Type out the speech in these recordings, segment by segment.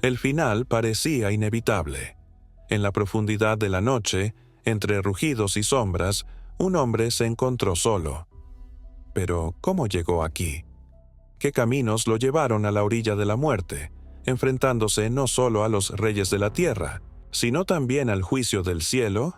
El final parecía inevitable. En la profundidad de la noche, entre rugidos y sombras, un hombre se encontró solo. Pero, ¿cómo llegó aquí? ¿Qué caminos lo llevaron a la orilla de la muerte, enfrentándose no solo a los reyes de la tierra, sino también al juicio del cielo?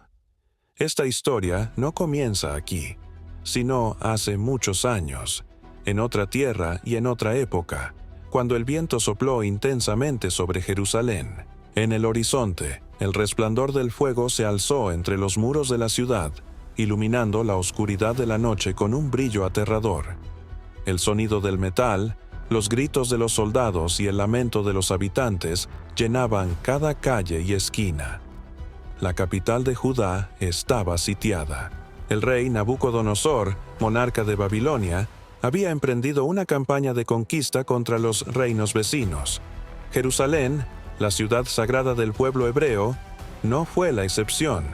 Esta historia no comienza aquí, sino hace muchos años, en otra tierra y en otra época, cuando el viento sopló intensamente sobre Jerusalén. En el horizonte, el resplandor del fuego se alzó entre los muros de la ciudad, iluminando la oscuridad de la noche con un brillo aterrador. El sonido del metal, los gritos de los soldados y el lamento de los habitantes llenaban cada calle y esquina. La capital de Judá estaba sitiada. El rey Nabucodonosor, monarca de Babilonia, había emprendido una campaña de conquista contra los reinos vecinos. Jerusalén, la ciudad sagrada del pueblo hebreo, no fue la excepción.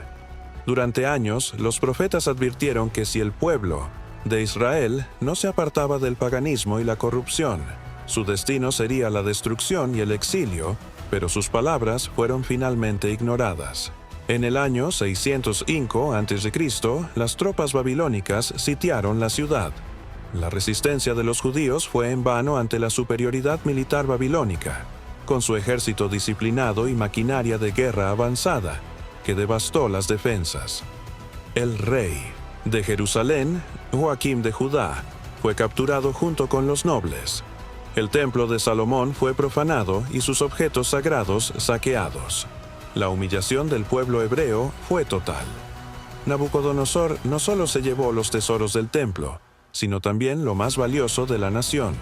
Durante años, los profetas advirtieron que si el pueblo de Israel no se apartaba del paganismo y la corrupción, su destino sería la destrucción y el exilio, pero sus palabras fueron finalmente ignoradas. En el año 605 a.C., las tropas babilónicas sitiaron la ciudad. La resistencia de los judíos fue en vano ante la superioridad militar babilónica, con su ejército disciplinado y maquinaria de guerra avanzada, que devastó las defensas. El rey de Jerusalén, Joaquim de Judá, fue capturado junto con los nobles. El templo de Salomón fue profanado y sus objetos sagrados saqueados. La humillación del pueblo hebreo fue total. Nabucodonosor no solo se llevó los tesoros del templo, sino también lo más valioso de la nación,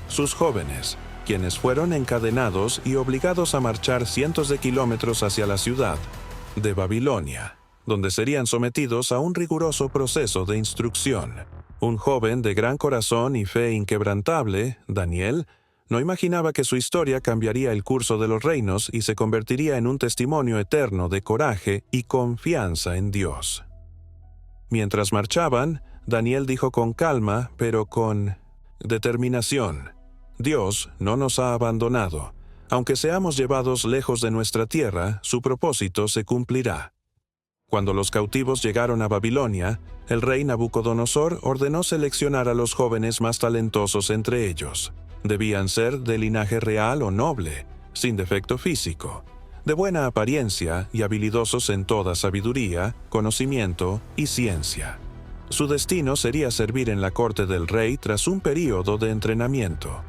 sus jóvenes, quienes fueron encadenados y obligados a marchar cientos de kilómetros hacia la ciudad de Babilonia, donde serían sometidos a un riguroso proceso de instrucción. Un joven de gran corazón y fe inquebrantable, Daniel, no imaginaba que su historia cambiaría el curso de los reinos y se convertiría en un testimonio eterno de coraje y confianza en Dios. Mientras marchaban, Daniel dijo con calma, pero con determinación: Dios no nos ha abandonado. Aunque seamos llevados lejos de nuestra tierra, su propósito se cumplirá. Cuando los cautivos llegaron a Babilonia, el rey Nabucodonosor ordenó seleccionar a los jóvenes más talentosos entre ellos. Debían ser de linaje real o noble, sin defecto físico, de buena apariencia y habilidosos en toda sabiduría, conocimiento y ciencia. Su destino sería servir en la corte del rey tras un período de entrenamiento.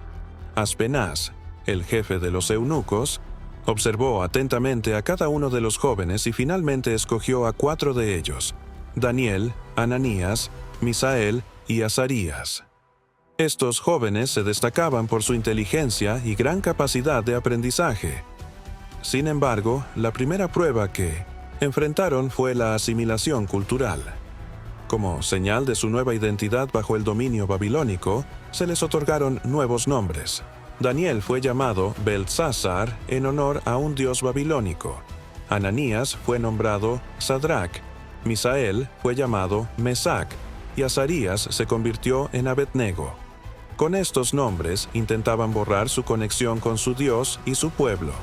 Aspenaz, el jefe de los eunucos, observó atentamente a cada uno de los jóvenes y finalmente escogió a 4 de ellos: Daniel, Ananías, Misael y Azarías. Estos jóvenes se destacaban por su inteligencia y gran capacidad de aprendizaje. Sin embargo, la primera prueba que enfrentaron fue la asimilación cultural. Como señal de su nueva identidad bajo el dominio babilónico, se les otorgaron nuevos nombres. Daniel fue llamado Beltsasar en honor a un dios babilónico. Ananías fue nombrado Sadrach. Misael fue llamado Mesac, y Azarías se convirtió en Abednego. Con estos nombres intentaban borrar su conexión con su Dios y su pueblo.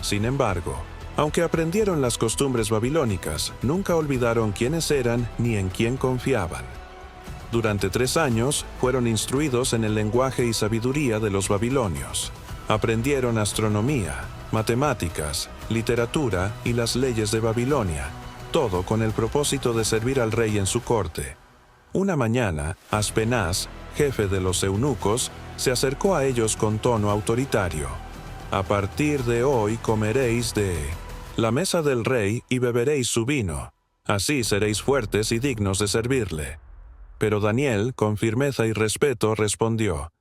Sin embargo, aunque aprendieron las costumbres babilónicas, nunca olvidaron quiénes eran ni en quién confiaban. Durante 3 años fueron instruidos en el lenguaje y sabiduría de los babilonios. Aprendieron astronomía, matemáticas, literatura y las leyes de Babilonia, todo con el propósito de servir al rey en su corte. Una mañana, Aspenaz, jefe de los eunucos, se acercó a ellos con tono autoritario. A partir de hoy comeréis de la mesa del rey y beberéis su vino. Así seréis fuertes y dignos de servirle. Pero Daniel, con firmeza y respeto, respondió: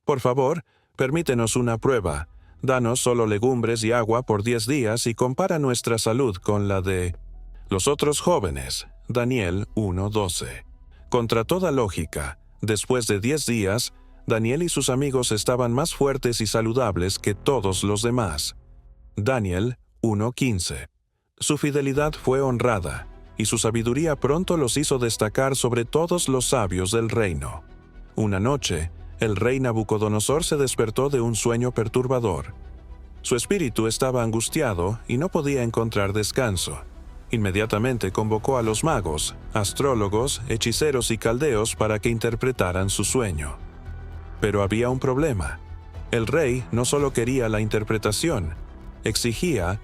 Por favor, permítenos una prueba. Danos solo legumbres y agua por 10 días y compara nuestra salud con la de los otros jóvenes. Daniel 1:12. Contra toda lógica, después de 10 días, Daniel y sus amigos estaban más fuertes y saludables que todos los demás. Daniel 1:15. Su fidelidad fue honrada, y su sabiduría pronto los hizo destacar sobre todos los sabios del reino. Una noche, el rey Nabucodonosor se despertó de un sueño perturbador. Su espíritu estaba angustiado y no podía encontrar descanso. Inmediatamente convocó a los magos, astrólogos, hechiceros y caldeos para que interpretaran su sueño. Pero había un problema. El rey no solo quería la interpretación, exigía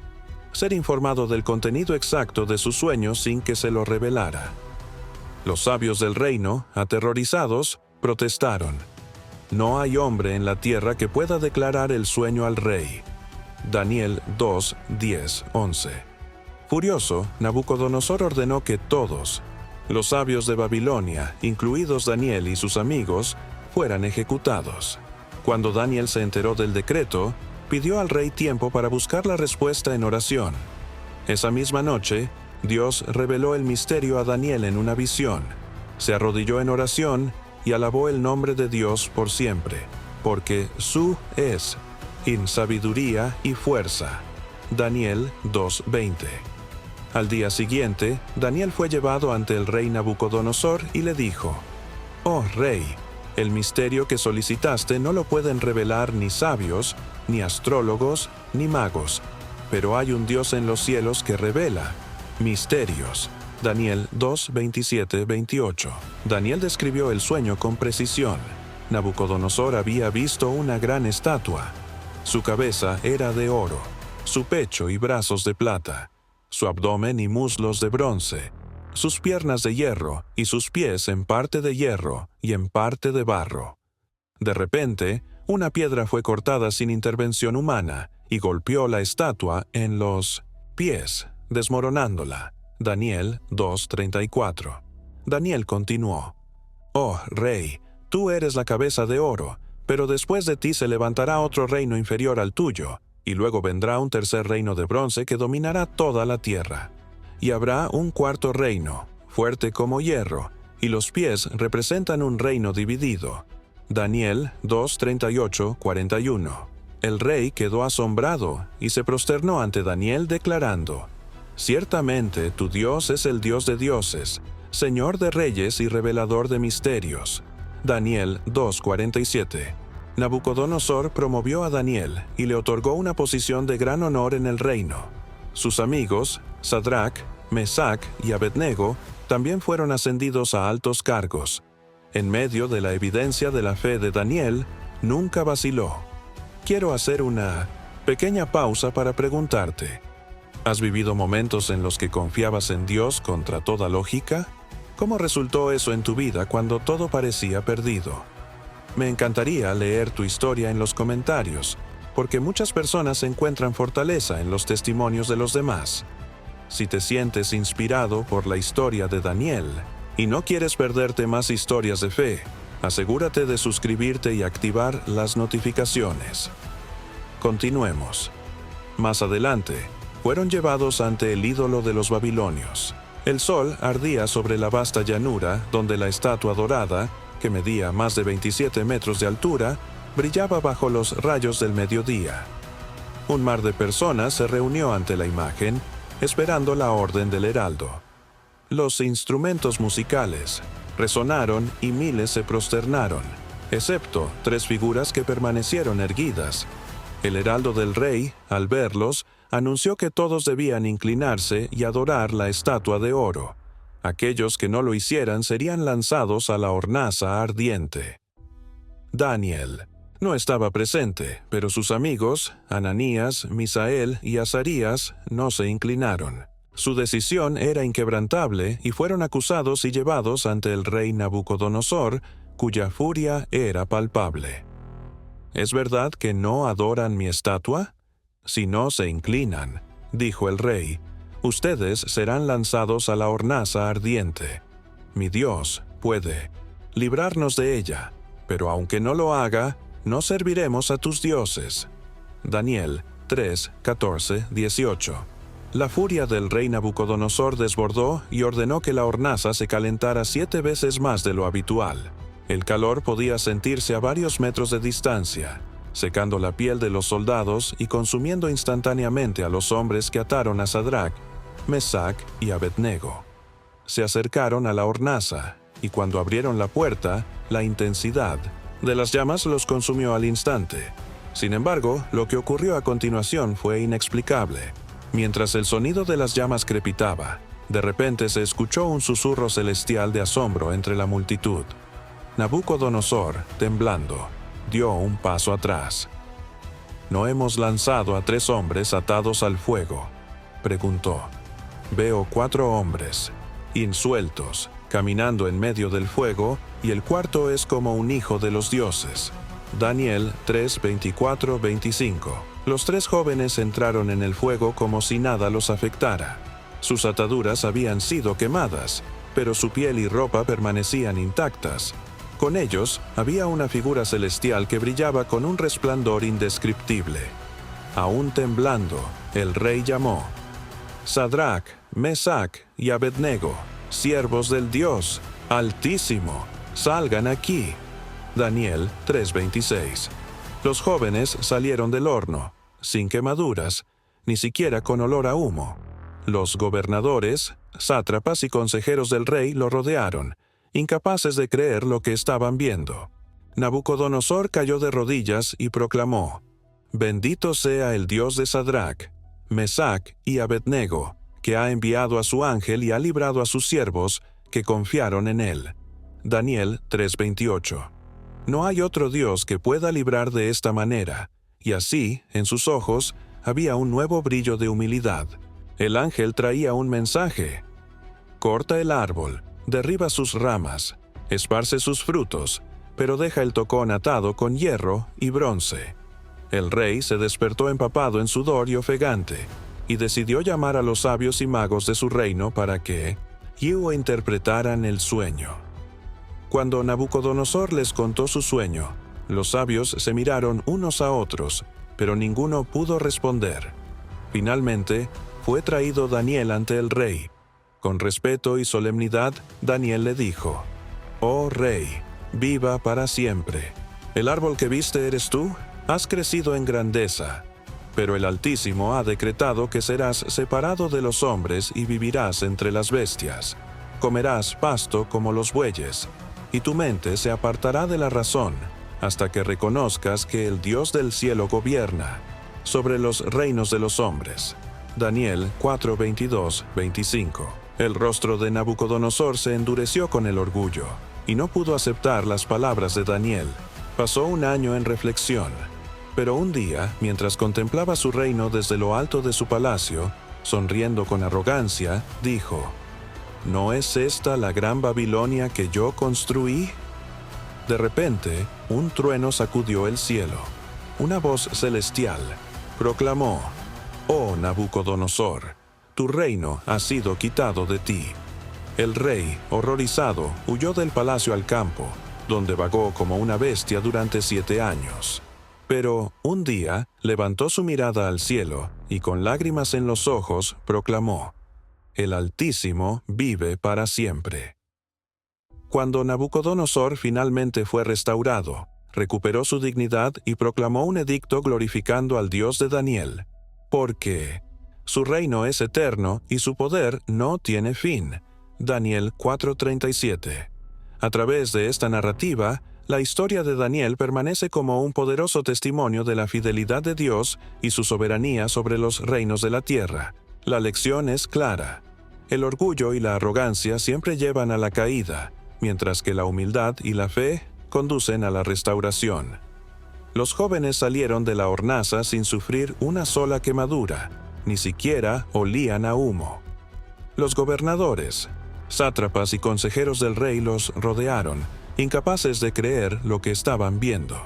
ser informado del contenido exacto de su sueño sin que se lo revelara. Los sabios del reino, aterrorizados, protestaron: «No hay hombre en la tierra que pueda declarar el sueño al rey». Daniel 2, 10, 11. Furioso, Nabucodonosor ordenó que todos, los sabios de Babilonia, incluidos Daniel y sus amigos, fueran ejecutados. Cuando Daniel se enteró del decreto, pidió al rey tiempo para buscar la respuesta en oración. Esa misma noche, Dios reveló el misterio a Daniel en una visión. Se arrodilló en oración y alabó el nombre de Dios por siempre, porque su es en sabiduría y fuerza. Daniel 2:20. Al día siguiente, Daniel fue llevado ante el rey Nabucodonosor y le dijo: «Oh rey, el misterio que solicitaste no lo pueden revelar ni sabios, ni astrólogos, ni magos, pero hay un Dios en los cielos que revela misterios». Daniel 2:27-28. Daniel describió el sueño con precisión. Nabucodonosor había visto una gran estatua. Su cabeza era de oro, su pecho y brazos de plata, su abdomen y muslos de bronce, sus piernas de hierro y sus pies en parte de hierro y en parte de barro. De repente, una piedra fue cortada sin intervención humana y golpeó la estatua en los pies, desmoronándola. Daniel 2:34. Daniel continuó: «Oh rey, tú eres la cabeza de oro, pero después de ti se levantará otro reino inferior al tuyo, y luego vendrá un tercer reino de bronce que dominará toda la tierra. Y habrá un cuarto reino, fuerte como hierro, y los pies representan un reino dividido». Daniel 2:38-41. El rey quedó asombrado y se prosternó ante Daniel declarando: «Ciertamente tu Dios es el Dios de dioses, Señor de reyes y revelador de misterios». Daniel 2:47. Nabucodonosor promovió a Daniel y le otorgó una posición de gran honor en el reino. Sus amigos, Sadrac, Mesac y Abednego, también fueron ascendidos a altos cargos. En medio de la evidencia de la fe de Daniel, nunca vaciló. Quiero hacer una pequeña pausa para preguntarte: ¿has vivido momentos en los que confiabas en Dios contra toda lógica? ¿Cómo resultó eso en tu vida cuando todo parecía perdido? Me encantaría leer tu historia en los comentarios, porque muchas personas encuentran fortaleza en los testimonios de los demás. Si te sientes inspirado por la historia de Daniel y no quieres perderte más historias de fe, asegúrate de suscribirte y activar las notificaciones. Continuemos. Más adelante, fueron llevados ante el ídolo de los babilonios. El sol ardía sobre la vasta llanura donde la estatua dorada, que medía más de 27 metros de altura, brillaba bajo los rayos del mediodía. Un mar de personas se reunió ante la imagen, esperando la orden del heraldo. Los instrumentos musicales resonaron y miles se prosternaron, excepto 3 figuras que permanecieron erguidas. El heraldo del rey, al verlos, anunció que todos debían inclinarse y adorar la estatua de oro. Aquellos que no lo hicieran serían lanzados a la hornaza ardiente. Daniel no estaba presente, pero sus amigos, Ananías, Misael y Azarías, no se inclinaron. Su decisión era inquebrantable y fueron acusados y llevados ante el rey Nabucodonosor, cuya furia era palpable. ¿Es verdad que no adoran mi estatua? Si no se inclinan, dijo el rey, ustedes serán lanzados a la hornaza ardiente. Mi Dios puede librarnos de ella, pero aunque no lo haga, no serviremos a tus dioses. Daniel 3, 14, 18. La furia del rey Nabucodonosor desbordó y ordenó que la hornaza se calentara 7 veces más de lo habitual. El calor podía sentirse a varios metros de distancia, secando la piel de los soldados y consumiendo instantáneamente a los hombres que ataron a Sadrac, Mesac y Abednego. Se acercaron a la hornaza, y cuando abrieron la puerta, la intensidad de las llamas los consumió al instante. Sin embargo, lo que ocurrió a continuación fue inexplicable. Mientras el sonido de las llamas crepitaba, de repente se escuchó un susurro celestial de asombro entre la multitud. Nabucodonosor, temblando, dio un paso atrás. ¿No hemos lanzado a 3 hombres atados al fuego?, preguntó. Veo 4 hombres, insueltos, caminando en medio del fuego, y el cuarto es como un hijo de los dioses. Daniel 3, 24, 25. Los 3 jóvenes entraron en el fuego como si nada los afectara. Sus ataduras habían sido quemadas, pero su piel y ropa permanecían intactas. Con ellos había una figura celestial que brillaba con un resplandor indescriptible. Aún temblando, el rey llamó: Sadrach, Mesach y Abednego, siervos del Dios Altísimo, salgan aquí. Daniel 3:26. Los jóvenes salieron del horno, sin quemaduras, ni siquiera con olor a humo. Los gobernadores, sátrapas y consejeros del rey lo rodearon, incapaces de creer lo que estaban viendo. Nabucodonosor cayó de rodillas y proclamó: Bendito sea el Dios de Sadrach, Mesach y Abednego, que ha enviado a su ángel y ha librado a sus siervos que confiaron en él. Daniel 3:28. No hay otro Dios que pueda librar de esta manera, y así, en sus ojos, había un nuevo brillo de humildad. El ángel traía un mensaje: corta el árbol, derriba sus ramas, esparce sus frutos, pero deja el tocón atado con hierro y bronce. El rey se despertó empapado en sudor y ofegante, y decidió llamar a los sabios y magos de su reino para que interpretaran el sueño. Cuando Nabucodonosor les contó su sueño, los sabios se miraron unos a otros, pero ninguno pudo responder. Finalmente, fue traído Daniel ante el rey. Con respeto y solemnidad, Daniel le dijo: «Oh rey, viva para siempre. El árbol que viste eres tú, has crecido en grandeza, pero el Altísimo ha decretado que serás separado de los hombres y vivirás entre las bestias. Comerás pasto como los bueyes, y tu mente se apartará de la razón, hasta que reconozcas que el Dios del cielo gobierna sobre los reinos de los hombres». Daniel 4, 22, 25. El rostro de Nabucodonosor se endureció con el orgullo, y no pudo aceptar las palabras de Daniel. Pasó un año en reflexión, pero un día, mientras contemplaba su reino desde lo alto de su palacio, sonriendo con arrogancia, dijo: «¿No es esta la gran Babilonia que yo construí?». De repente, un trueno sacudió el cielo. Una voz celestial proclamó: «Oh Nabucodonosor, tu reino ha sido quitado de ti». El rey, horrorizado, huyó del palacio al campo, donde vagó como una bestia durante 7 años. Pero un día levantó su mirada al cielo y con lágrimas en los ojos proclamó: «El Altísimo vive para siempre». Cuando Nabucodonosor finalmente fue restaurado, recuperó su dignidad y proclamó un edicto glorificando al Dios de Daniel, porque su reino es eterno y su poder no tiene fin. Daniel 4:37. A través de esta narrativa, la historia de Daniel permanece como un poderoso testimonio de la fidelidad de Dios y su soberanía sobre los reinos de la tierra. La lección es clara. El orgullo y la arrogancia siempre llevan a la caída, mientras que la humildad y la fe conducen a la restauración. Los jóvenes salieron de la hornaza sin sufrir una sola quemadura, ni siquiera olían a humo. Los gobernadores, sátrapas y consejeros del rey los rodearon, incapaces de creer lo que estaban viendo.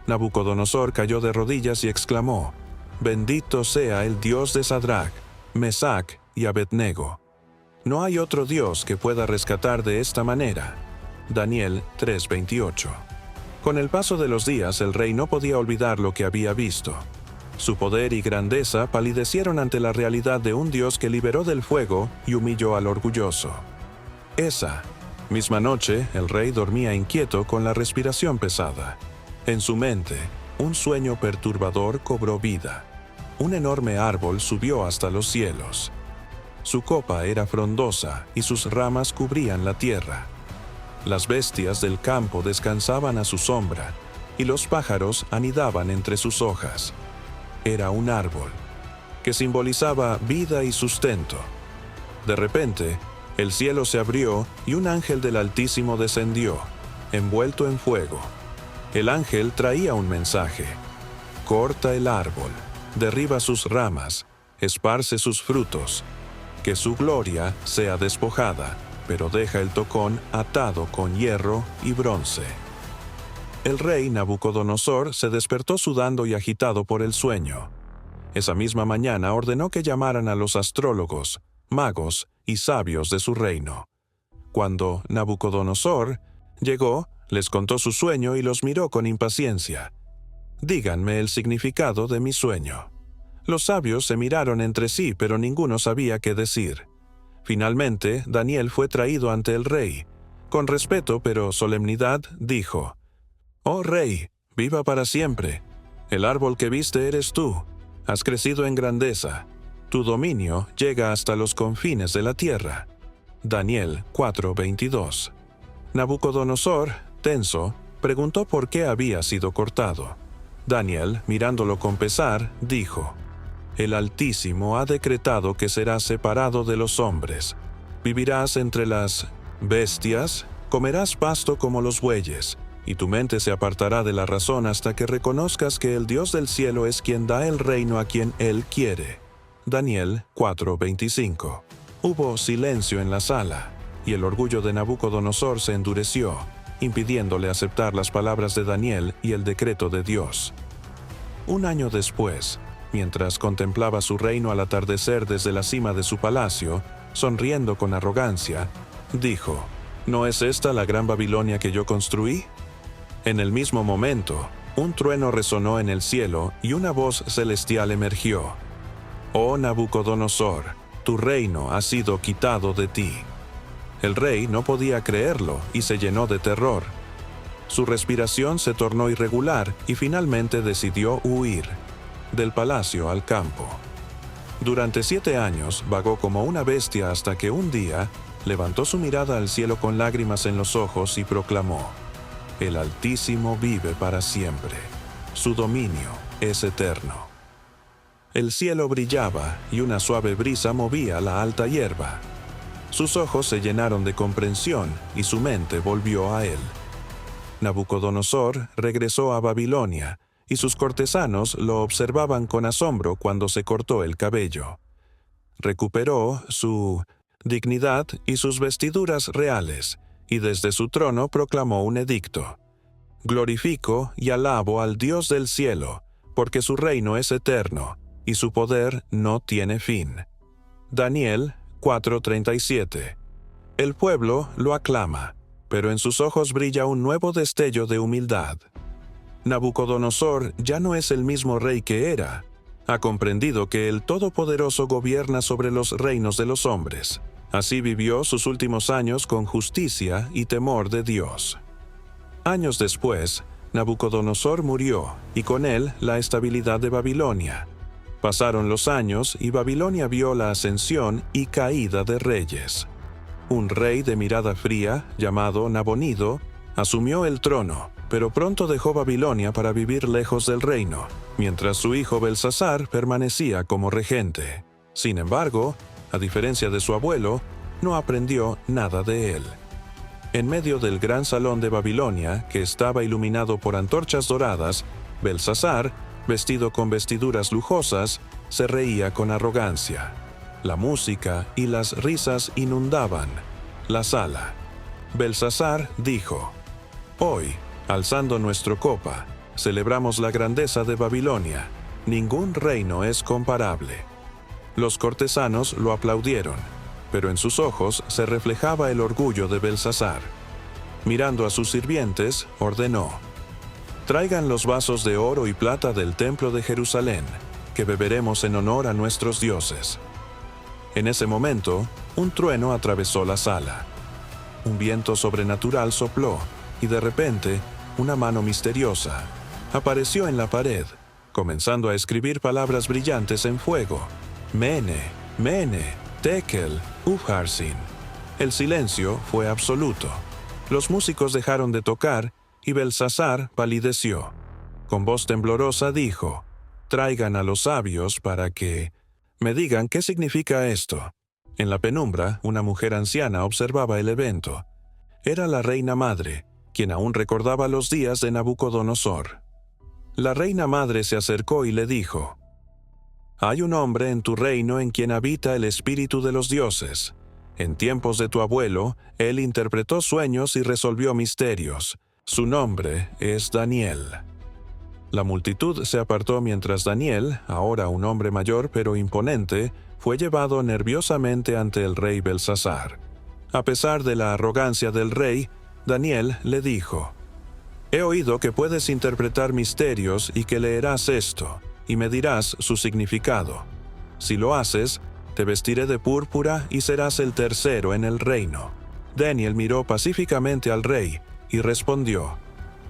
Nabucodonosor cayó de rodillas y exclamó: «Bendito sea el Dios de Sadrach, Mesach y Abednego. No hay otro Dios que pueda rescatar de esta manera». Daniel 3:28. Con el paso de los días, el rey no podía olvidar lo que había visto. Su poder y grandeza palidecieron ante la realidad de un Dios que liberó del fuego y humilló al orgulloso. Esa misma noche, el rey dormía inquieto con la respiración pesada. En su mente, un sueño perturbador cobró vida. Un enorme árbol subió hasta los cielos. Su copa era frondosa y sus ramas cubrían la tierra. Las bestias del campo descansaban a su sombra, y los pájaros anidaban entre sus hojas. Era un árbol, que simbolizaba vida y sustento. De repente, el cielo se abrió y un ángel del Altísimo descendió, envuelto en fuego. El ángel traía un mensaje: corta el árbol, derriba sus ramas, esparce sus frutos, que su gloria sea despojada, pero deja el tocón atado con hierro y bronce. El rey Nabucodonosor se despertó sudando y agitado por el sueño. Esa misma mañana ordenó que llamaran a los astrólogos, magos y sabios de su reino. Cuando Nabucodonosor llegó, les contó su sueño y los miró con impaciencia. «Díganme el significado de mi sueño». Los sabios se miraron entre sí, pero ninguno sabía qué decir. Finalmente, Daniel fue traído ante el rey. Con respeto pero solemnidad, dijo: «Oh rey, viva para siempre. El árbol que viste eres tú. Has crecido en grandeza. Tu dominio llega hasta los confines de la tierra». Daniel 4:22. Nabucodonosor, tenso, preguntó por qué había sido cortado. Daniel, mirándolo con pesar, dijo: «El Altísimo ha decretado que serás separado de los hombres. Vivirás entre las bestias, comerás pasto como los bueyes, y tu mente se apartará de la razón hasta que reconozcas que el Dios del cielo es quien da el reino a quien Él quiere». Daniel 4:25. Hubo silencio en la sala, y el orgullo de Nabucodonosor se endureció, impidiéndole aceptar las palabras de Daniel y el decreto de Dios. Un año después, mientras contemplaba su reino al atardecer desde la cima de su palacio, sonriendo con arrogancia, dijo: «¿No es esta la gran Babilonia que yo construí?». En el mismo momento, un trueno resonó en el cielo y una voz celestial emergió: «Oh Nabucodonosor, tu reino ha sido quitado de ti». El rey no podía creerlo y se llenó de terror. Su respiración se tornó irregular y finalmente decidió huir del palacio al campo. Durante 7 años vagó como una bestia hasta que un día levantó su mirada al cielo con lágrimas en los ojos y proclamó: «El Altísimo vive para siempre. Su dominio es eterno». El cielo brillaba y una suave brisa movía la alta hierba. Sus ojos se llenaron de comprensión y su mente volvió a él. Nabucodonosor regresó a Babilonia, y sus cortesanos lo observaban con asombro cuando se cortó el cabello. Recuperó su dignidad y sus vestiduras reales, y desde su trono proclamó un edicto: «Glorifico y alabo al Dios del cielo, porque su reino es eterno, y su poder no tiene fin». Daniel 4:37. El pueblo lo aclama, pero en sus ojos brilla un nuevo destello de humildad. Nabucodonosor ya no es el mismo rey que era. Ha comprendido que el Todopoderoso gobierna sobre los reinos de los hombres. Así vivió sus últimos años con justicia y temor de Dios. Años después, Nabucodonosor murió, y con él la estabilidad de Babilonia. Pasaron los años y Babilonia vio la ascensión y caída de reyes. Un rey de mirada fría, llamado Nabonido, asumió el trono, pero pronto dejó Babilonia para vivir lejos del reino, mientras su hijo Belsasar permanecía como regente. Sin embargo, a diferencia de su abuelo, no aprendió nada de él. En medio del gran salón de Babilonia, que estaba iluminado por antorchas doradas, Belsasar, vestido con vestiduras lujosas, se reía con arrogancia. La música y las risas inundaban la sala. Belsasar dijo: «Hoy, alzando nuestra copa, celebramos la grandeza de Babilonia. Ningún reino es comparable». Los cortesanos lo aplaudieron, pero en sus ojos se reflejaba el orgullo de Belsasar. Mirando a sus sirvientes, ordenó: «Traigan los vasos de oro y plata del templo de Jerusalén, que beberemos en honor a nuestros dioses». En ese momento, un trueno atravesó la sala. Un viento sobrenatural sopló, y de repente, una mano misteriosa apareció en la pared, comenzando a escribir palabras brillantes en fuego: «Mene, Mene, Tekel, Upharsin». El silencio fue absoluto. Los músicos dejaron de tocar y Belsasar palideció. Con voz temblorosa dijo: «Traigan a los sabios para que me digan qué significa esto». En la penumbra, una mujer anciana observaba el evento. Era la reina madre, quien aún recordaba los días de Nabucodonosor. La reina madre se acercó y le dijo: «Hay un hombre en tu reino en quien habita el espíritu de los dioses. En tiempos de tu abuelo, él interpretó sueños y resolvió misterios. Su nombre es Daniel». La multitud se apartó mientras Daniel, ahora un hombre mayor pero imponente, fue llevado nerviosamente ante el rey Belsasar. A pesar de la arrogancia del rey, Daniel le dijo: «He oído que puedes interpretar misterios y que leerás esto, y me dirás su significado. Si lo haces, te vestiré de púrpura y serás el tercero en el reino». Daniel miró pacíficamente al rey y respondió: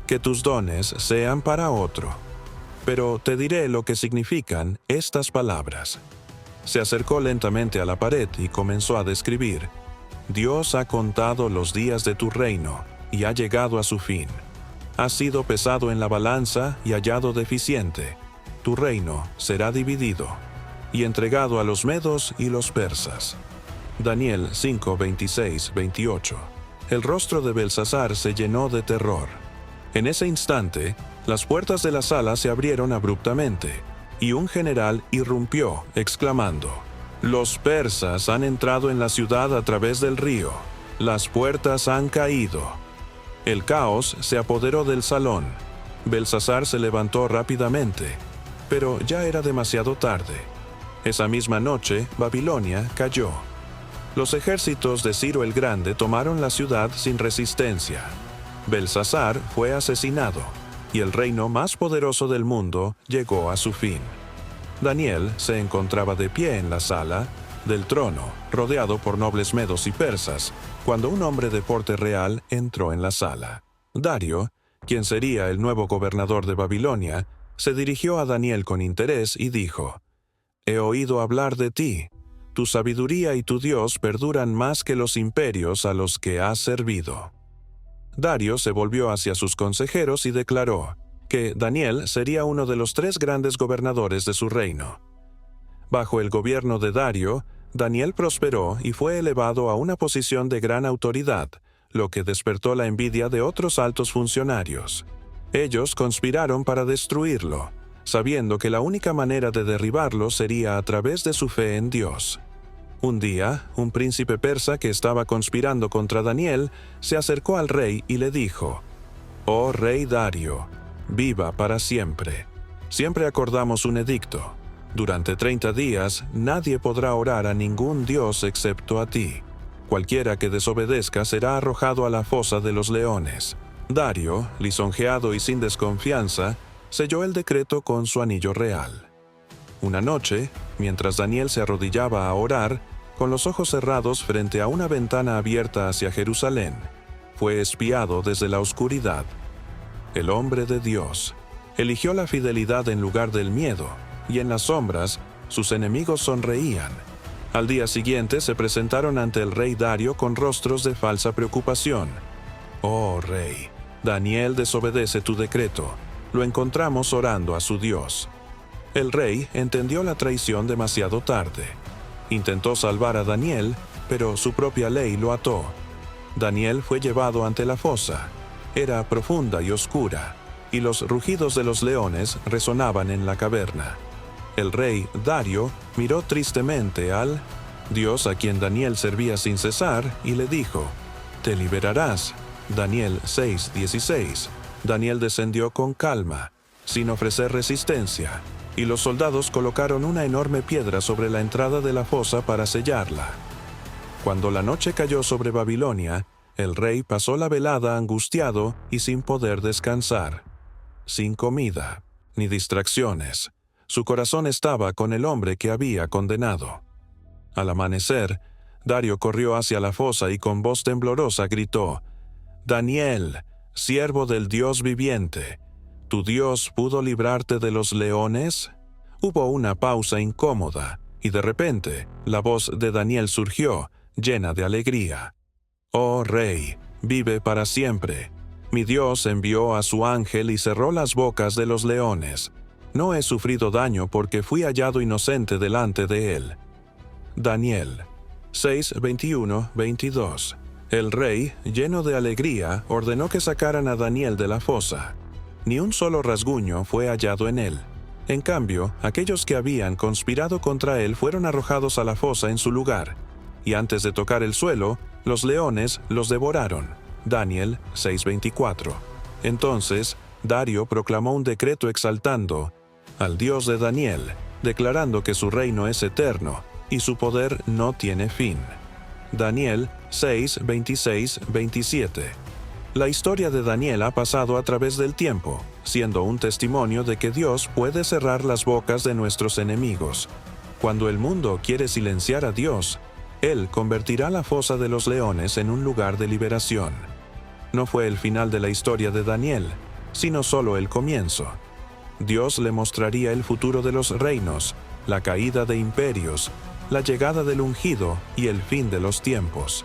«Que tus dones sean para otro. Pero te diré lo que significan estas palabras». Se acercó lentamente a la pared y comenzó a describir: «Dios ha contado los días de tu reino y ha llegado a su fin. Has sido pesado en la balanza y hallado deficiente. Tu reino será dividido y entregado a los medos y los persas». Daniel 5, 26, 28. El rostro de Belsasar se llenó de terror. En ese instante, las puertas de la sala se abrieron abruptamente, y un general irrumpió, exclamando: «Los persas han entrado en la ciudad a través del río. Las puertas han caído». El caos se apoderó del salón. Belsasar se levantó rápidamente, pero ya era demasiado tarde. Esa misma noche, Babilonia cayó. Los ejércitos de Ciro el Grande tomaron la ciudad sin resistencia. Belsasar fue asesinado, y el reino más poderoso del mundo llegó a su fin. Daniel se encontraba de pie en la sala del trono, rodeado por nobles medos y persas, cuando un hombre de porte real entró en la sala. Dario, quien sería el nuevo gobernador de Babilonia, se dirigió a Daniel con interés y dijo: «He oído hablar de ti. Tu sabiduría y tu Dios perduran más que los imperios a los que has servido». Dario se volvió hacia sus consejeros y declaró que Daniel sería uno de los 3 grandes gobernadores de su reino. Bajo el gobierno de Dario, Daniel prosperó y fue elevado a una posición de gran autoridad, lo que despertó la envidia de otros altos funcionarios. Ellos conspiraron para destruirlo, sabiendo que la única manera de derribarlo sería a través de su fe en Dios. Un día, un príncipe persa que estaba conspirando contra Daniel se acercó al rey y le dijo: «Oh rey Dario, viva para siempre. Siempre acordamos un edicto. Durante 30 días nadie podrá orar a ningún dios excepto a ti. Cualquiera que desobedezca será arrojado a la fosa de los leones». Dario, lisonjeado y sin desconfianza, selló el decreto con su anillo real. Una noche, mientras Daniel se arrodillaba a orar, con los ojos cerrados frente a una ventana abierta hacia Jerusalén, fue espiado desde la oscuridad. El hombre de Dios eligió la fidelidad en lugar del miedo, y en las sombras sus enemigos sonreían. Al día siguiente se presentaron ante el rey Dario con rostros de falsa preocupación. «Oh rey, Daniel desobedece tu decreto. Lo encontramos orando a su Dios». El rey entendió la traición demasiado tarde. Intentó salvar a Daniel, pero su propia ley lo ató. Daniel fue llevado ante la fosa. Era profunda y oscura, y los rugidos de los leones resonaban en la caverna. El rey Dario miró tristemente al Dios a quien Daniel servía sin cesar y le dijo: «Te liberarás». Daniel 6:16. Daniel descendió con calma, sin ofrecer resistencia, y los soldados colocaron una enorme piedra sobre la entrada de la fosa para sellarla. Cuando la noche cayó sobre Babilonia, el rey pasó la velada angustiado y sin poder descansar. Sin comida, ni distracciones, su corazón estaba con el hombre que había condenado. Al amanecer, Dario corrió hacia la fosa y con voz temblorosa gritó: «Daniel, siervo del Dios viviente, ¿tu Dios pudo librarte de los leones?». Hubo una pausa incómoda, y de repente, la voz de Daniel surgió, llena de alegría. «Oh rey, vive para siempre. Mi Dios envió a su ángel y cerró las bocas de los leones. No he sufrido daño porque fui hallado inocente delante de él. Daniel 6, 21, 22. El rey, lleno de alegría, ordenó que sacaran a Daniel de la fosa. Ni un solo rasguño fue hallado en él. En cambio, aquellos que habían conspirado contra él fueron arrojados a la fosa en su lugar, y antes de tocar el suelo, los leones los devoraron. Daniel 6:24. Entonces, Dario proclamó un decreto exaltando al Dios de Daniel, declarando que su reino es eterno y su poder no tiene fin. Daniel 6, 26, 27. La historia de Daniel ha pasado a través del tiempo, siendo un testimonio de que Dios puede cerrar las bocas de nuestros enemigos. Cuando el mundo quiere silenciar a Dios, Él convertirá la fosa de los leones en un lugar de liberación. No fue el final de la historia de Daniel, sino solo el comienzo. Dios le mostraría el futuro de los reinos, la caída de imperios, la llegada del ungido y el fin de los tiempos.